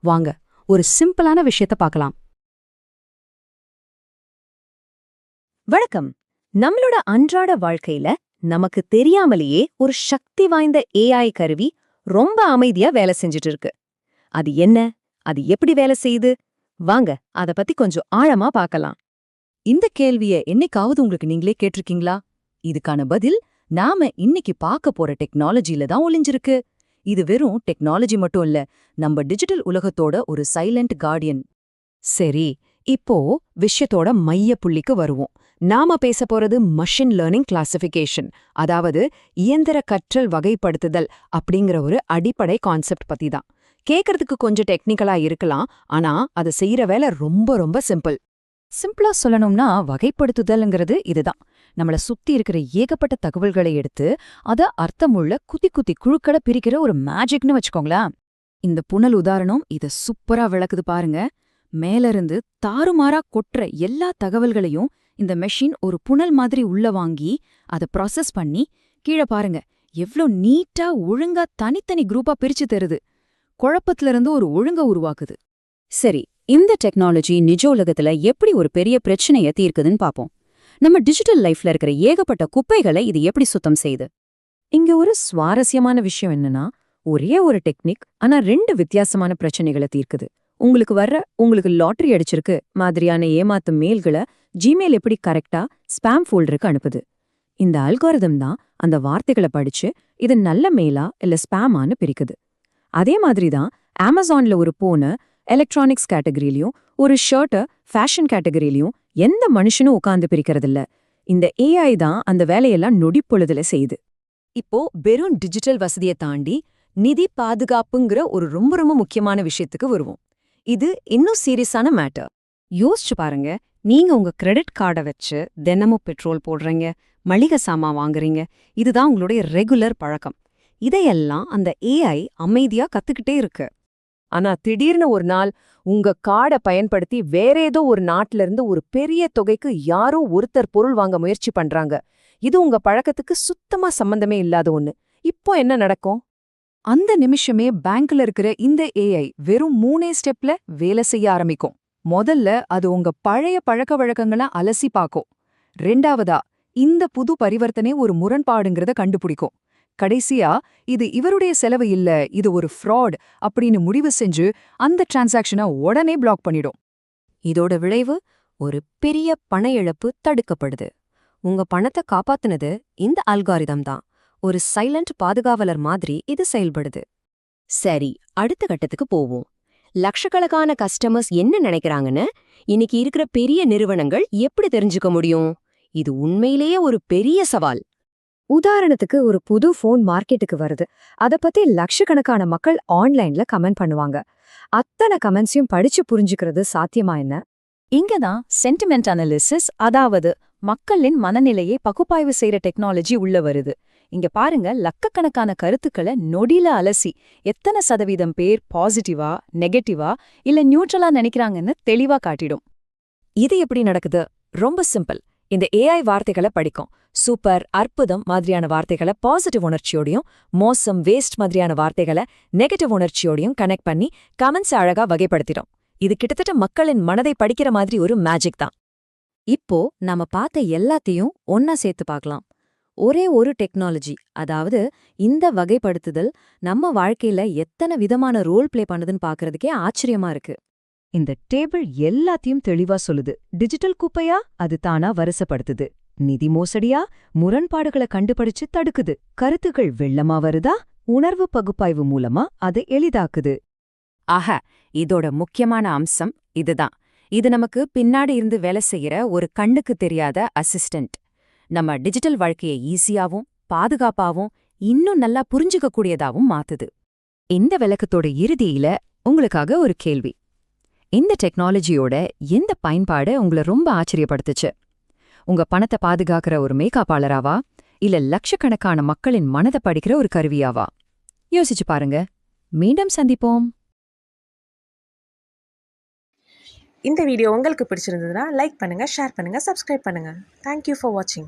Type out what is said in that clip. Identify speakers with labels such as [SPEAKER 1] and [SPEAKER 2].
[SPEAKER 1] வாங்க ஒரு சிம்பிளான விஷயத்த பார்க்கலாம்.
[SPEAKER 2] வணக்கம். நம்மளோட அன்றாட வாழ்க்கையில நமக்கு தெரியாமலேயே ஒரு சக்தி வாய்ந்த ஏஐ கருவி ரொம்ப அமைதியா வேலை செஞ்சுட்டு இருக்கு. அது என்ன? அது எப்படி வேலை செய்யுது? வாங்க அத பத்தி கொஞ்சம் ஆழமா பார்க்கலாம்.
[SPEAKER 1] இந்த கேள்விய என்னைக்காவது உங்களுக்கு நீங்களே கேட்டிருக்கீங்களா? இதுக்கான பதில் நாம இன்னைக்கு பார்க்க போற டெக்னாலஜில தான் ஒளிஞ்சிருக்கு. இது வெறும் டெக்னாலஜி மட்டும் இல்ல, நம்ம டிஜிட்டல் உலகத்தோட ஒரு சைலண்ட் கார்டியன். சரி, இப்போ விஷயத்தோட மைய புள்ளிக்கு வருவோம். நாம பேச போறது மஷின் லேர்னிங் கிளாசிஃபிகேஷன், அதாவது இயந்திர கற்றல் வகைப்படுத்துதல் அப்படிங்கிற ஒரு அடிப்படை கான்செப்ட் பத்தி தான். கேட்கறதுக்கு கொஞ்சம் டெக்னிக்கலா இருக்கலாம், ஆனா அதை செய்யற வேலை ரொம்ப ரொம்ப சிம்பிள். சிம்பிளா சொல்லணும்னா வகைப்படுத்துதல்ங்கிறது இதுதான். நம்மள சுத்தி இருக்கிற ஏகப்பட்ட தகவல்களை எடுத்து அத அர்த்தமுள்ள குத்தி குத்தி குழுக்களை பிரிக்கிற ஒரு மேஜிக்னு வச்சுக்கோங்களேன். இந்த புனல் உதாரணம் இத சூப்பரா விளக்குது பாருங்க. மேல இருந்து தாறுமாறா கொட்டுற எல்லா தகவல்களையும் இந்த மெஷின் ஒரு புனல் மாதிரி உள்ள வாங்கி அதை ப்ராசஸ் பண்ணி கீழே பாருங்க எவ்ளோ நீட்டா ஒழுங்கா தனித்தனி குரூப்பா பிரிச்சு தருது. குழப்பத்துல இருந்து ஒரு ஒழுங்க உருவாக்குது. சரி, இந்த டெக்னாலஜி நிஜ உலகத்துல எப்படி ஒரு பெரிய பிரச்சனைய தீர்க்குதுன்னு பாப்போம். நம்ம டிஜிட்டல் லைஃப்ல இருக்கிற ஏகப்பட்ட குப்பைகளை இது எப்படி சுத்தம் செய்யுது? இங்க ஒரு சுவாரஸ்யமான விஷயம் என்னன்னா, ஒரே ஒரு டெக்னிக் ஆனா ரெண்டு வித்தியாசமான பிரச்சனைகளை தீர்க்குது. உங்களுக்கு லாட்டரி அடிச்சிருக்கு மாதிரியான ஏமாத்து மெயில்களை ஜிமெயில் எப்படி கரெக்டா ஸ்பாம் ஃபோல்டருக்கு அனுப்புது. இந்த அல்காரிதம் தான் அந்த வார்த்தைகளை படிச்சு இது நல்ல மெயிலா இல்ல ஸ்பாமான்னு பிரிக்குது. அதே மாதிரி தான் அமேசான்ல ஒரு போனை எலக்ட்ரானிக்ஸ் கேட்டகரியிலையும் ஒரு ஷர்ட்டை ஃபேஷன் கேட்டகரியிலையும் எந்த மனுஷனும் உட்கார்ந்து பிரிக்கிறதில்ல. இந்த ஏஐ தான் அந்த வேலையெல்லாம் நொடிப்பொழுதுல செய்யுது. இப்போ வெறும் டிஜிட்டல் வசதியை தாண்டி நிதி பாதுகாப்புங்கிற ஒரு ரொம்ப ரொம்ப முக்கியமான விஷயத்துக்கு வருவோம். இது இன்னும் சீரியஸான மேட்டர். யோசிச்சு பாருங்க, நீங்க உங்க கிரெடிட் கார்டை வச்சு தினமும் பெட்ரோல் போடுறீங்க, மளிகை சாமான் வாங்குறீங்க. இதுதான் உங்களுடைய ரெகுலர் பழக்கம். இதையெல்லாம் அந்த ஏஐ அமைதியா கத்துக்கிட்டே இருக்கு. ஆனா திடீர்னு ஒரு நாள் உங்க கார்டை பயன்படுத்தி வேற ஏதோ ஒரு நாட்டில இருந்து ஒரு பெரிய தொகைக்கு யாரோ ஒருத்தர் பொருள் வாங்க முயற்சி பண்றாங்க. இது உங்க பழக்கத்துக்கு சுத்தமா சம்பந்தமே இல்லாத ஒண்ணு. இப்போ என்ன நடக்கும்? அந்த நிமிஷமே பேங்க்ல இருக்கிற இந்த ஏஐ வெறும் 3 ஸ்டெப்ல வேலை செய்ய ஆரம்பிக்கும். முதல்ல அது உங்க பழைய பழக்க வழக்கங்களை அலசி பார்க்கும். ரெண்டாவதா இந்த புது பரிவர்த்தனை ஒரு முரண்பாடுங்கிறத கண்டுபிடிக்கும். கடைசியா இது இவருடைய செலவு இல்ல, இது ஒரு ஃப்ராட் அப்படின்னு முடிவு செஞ்சு அந்த டிரான்சாக்ஷனை உடனே பிளாக் பண்ணிடும். இதோட விளைவு ஒரு பெரிய பண இழப்பு தடுக்கப்படுது. உங்க பணத்தை காப்பாத்துனது இந்த அல்காரிதம் தான். ஒரு சைலண்ட் பாதுகாவலர் மாதிரி இது செயல்படுது. சரி, அடுத்த கட்டத்துக்கு போவோம். லட்சக்கணக்கான கஸ்டமர்ஸ் என்ன நினைக்கிறாங்கன்னு இன்னைக்கு இருக்கிற பெரிய நிறுவனங்கள் எப்படி தெரிஞ்சுக்க முடியும்? இது உண்மையிலேயே ஒரு பெரிய சவால். உதாரணத்துக்கு ஒரு புது போன் மார்க்கெட்டுக்கு வருது. அத பத்தி லட்சக்கணக்கான மக்கள் ஆன்லைன்ல கமெண்ட் பண்ணுவாங்க. அத்தனை கமெண்ட்ஸையும் படிச்சு புரிஞ்சுக்கிறது சாத்தியமா என்ன? இங்கதான் சென்டிமெண்ட் அனாலிசிஸ், அதாவது மக்களின் மனநிலையை பகுப்பாய்வு செய்யற டெக்னாலஜி உள்ள வருது. இங்க பாருங்க, லட்சக்கணக்கான கருத்துக்களை நொடியில அலசி எத்தனை சதவீதம் பேர் பாசிட்டிவா, நெகட்டிவா இல்ல நியூட்ரலா நினைக்கிறாங்கன்னு தெளிவா காட்டிடும். இது எப்படி நடக்குது? ரொம்ப சிம்பிள். இந்த ஏஐ வார்த்தைகளை படிக்கும். சூப்பர், அற்புதம் மாதிரியான வார்த்தைகளை பாசிட்டிவ் உணர்ச்சியோடையும், மோசம், வேஸ்ட் மாதிரியான வார்த்தைகளை நெகட்டிவ் உணர்ச்சியோடையும் கனெக்ட் பண்ணி கமெண்ட்ஸ் அழகா வகைப்படுத்திடும். இது கிட்டத்தட்ட மக்களின் மனதை படிக்கிற மாதிரி ஒரு மேஜிக் தான். இப்போ நாம பார்த்த எல்லாத்தையும் ஒன்னா சேர்த்து பார்க்கலாம். ஒரே ஒரு டெக்னாலஜி, அதாவது இந்த வகைப்படுத்துதல் நம்ம வாழ்க்கையில எத்தனை விதமான ரோல் பிளே பண்ணுதுன்னு பார்க்கறதுக்கே ஆச்சரியமா இருக்கு. இந்த டேபிள் எல்லாத்தையும் தெளிவா சொல்லுது. டிஜிட்டல் குப்பையா அது தானா வரிசைப்படுத்துது. நிதி மோசடியா முரண்பாடுகளை கண்டுபிடிச்சு தடுக்குது. கருத்துக்கள் வெள்ளமா வருதா உணர்வு பகுப்பாய்வு மூலமா அதை எளிதாக்குது. ஆக, இதோட முக்கியமான அம்சம் இதுதான். இது நமக்கு பின்னாடி இருந்து வேலை செய்யற ஒரு கண்ணுக்கு தெரியாத அசிஸ்டன்ட். நம்ம டிஜிட்டல் வாழ்க்கையை ஈஸியாவும் பாதுகாப்பாவும் இன்னும் நல்லா புரிஞ்சுக்க கூடியதாவும் மாத்துது. இந்த விளக்கத்தோட இறுதியில உங்களுக்காக ஒரு கேள்வி. இந்த டெக்னாலஜியோட எந்த பயன்பாடு உங்களை ரொம்ப ஆச்சரியப்படுத்துச்சு? உங்க பணத்தை பாதுகாக்கிற ஒரு மேக்காப்பாளராவா இல்ல லட்சக்கணக்கான மக்களின் மனதை படிக்கிற ஒரு கருவியாவா? யோசிச்சு பாருங்க. மீண்டும் சந்திப்போம்.
[SPEAKER 3] இந்த வீடியோ உங்களுக்கு பிடிச்சிருந்ததுன்னா லைக் பண்ணுங்க, ஷேர் பண்ணுங்க, சப்ஸ்கிரைப் பண்ணுங்க. தேங்க்யூ ஃபார் வாட்சிங்.